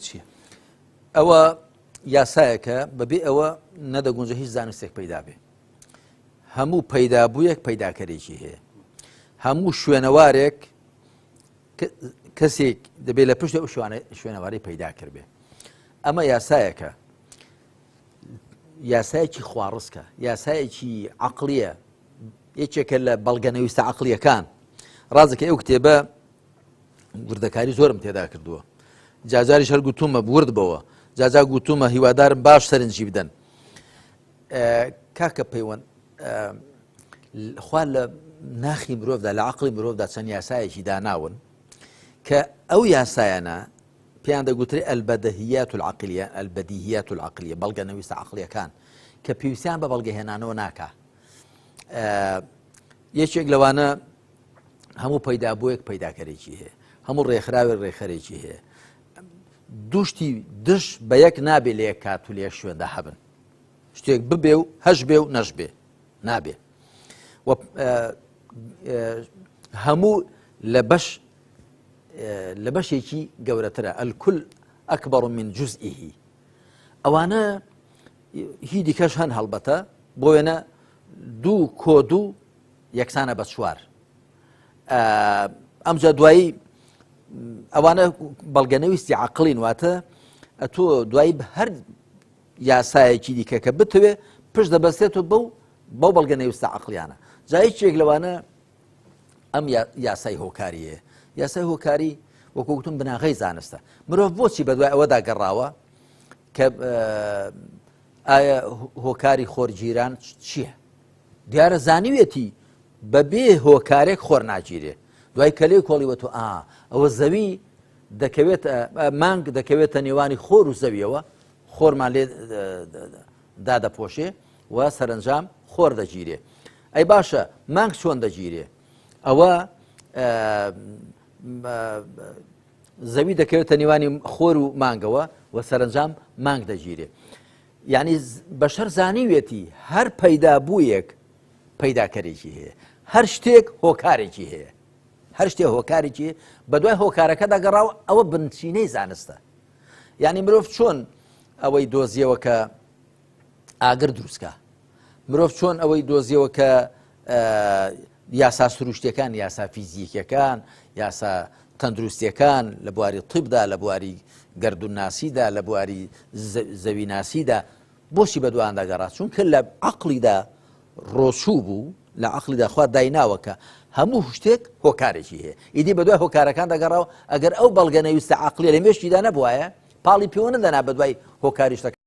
چییە؟ ئەوە یاسایەکە بەبێ ئەوە نەدەگونجە هیچ زانستێک پەیدا بێ. هەموو پەیدابوویەک پەیداکەرێکی هەیە. هەموو شوێنەوارێک کەسێک دەبێت لە پشت ئەو شوێنەواری پەیدا کرد بێ. ئەمە یاسایەکە، یاسایەکی خواڕستکە، یاسایەکی عەقڵیە، یەکێکە لە بەڵگەنەویستە عەقڵیەکان. ڕازەکە ئەو کتێبە وردەکاری زۆرم تێدا کردووە. جاجاریش هەر گوتومە ورد بەوە، جاجا گوتومە هیوادارم باش سەرنجی بدەن. کاکە پەیوەند خوا لە ناخی مرۆڤدا لە عەقڵی مرۆڤدا چەند یاسایەکی داناون کە ئەو یاسایانە پێیان دەگوترێ ئەلبەدەهیات العەقلیە، ئەلبەدیهیات العەقلیە، بەڵگەنەویستە عەقڵیەکان کە پێویستیان بە بەڵگەهێنانەوە ناکا. یەکێک لەوانە هەموو پەیدابوویەک پەیداکەرێکی هەیە، هەموو ڕێکخراوێک ڕێکخەرێکی هەیە. دوشتی دش بە یەک نابێ لە یەک کات و لە یەک شوێندا هەبن. شتێک ببێ و هەش بێ و نەش بێ، نابێ. هەموو لە بەشێکی گەورەترە، الکل ئەکبەڕ من جوزئیه. ئەوانە هی دیکەش هەن هەڵبەتە، بۆ وێنە دوو کۆ دوو یەکسانە بە چوار. ئەمجا دوایی ئەوانە بەڵگەنەویستی عەقڵین، واتە ئەتۆ دوایی هەر یاسایەکی دیکە کە بتوێ پشت دەبەستێتەوە بەو بەڵگەنەویستە عەقڵیانە. جا هیچێک لەوانە ئەم یاسای هۆکاریەیە. یاسای هۆکاری وەکو گوتم بناغەی زانستە. مرۆڤ بۆچی بەدوای ئەوەدا گەڕاوە کە ئایا هۆکاری خۆرگیران چییە؟ دیارە زانیوێتی بەبێ هۆکارێک خۆر ناگیرێ. دوای کەلێ کۆڵیوەتەوە ئەوە زەوی دەکەوێت مانگ دەکەوێتە نێوانی خۆر و زەویەوە، خۆرمان لێ دادەپۆشێ و سەرنجام خۆر دەگیرێ. ئەی باشە مانگ چۆن دەگیرێ؟ ئەوە زەوی دەکەوێتە نێوانی خۆر و مانگەوە و سەرنجام مانگ دەگیرێ. یعنی بەشەر زانیوێتی هەر پەیدابوویەک پەیداکەرێکی هەیە، هەر شتێک هۆکارێکی هەیە، هەر شتێک هۆکارێکی بەدوای هۆکارەکە دەگەڕاوە. ئەوە بنچینەی زانستە. یعنی مرۆڤ چۆن ئەوەی دۆزیەوە کە ئاگر دروستکە، مرۆڤ چۆن ئەوەی دۆزیەوە کە یاسا سروشتیەکان، یاسا فیزیکیەکان، یاسا تەندروستیەکان لە بواری طیبدا، لە بواری گەردوونناسیدا، لە بواری زەویناسیدا بۆچی بەدوایان دەگەڕات؟ چونکە لە عەقڵیدا ڕۆچوو بوو، لە عەقڵیدا خوا دایناوە کە هەموو شتێک هۆکارێکی هەیە. ئیدی بەدوای هۆکارەکان دەگەڕاوە. ئەگەر ئەو بەڵگەنەویستە عەقلیە لە مێشتیدا نەبوایە، پاڵی پێوە نەدەنا بەدوای هۆکاری شتەکان.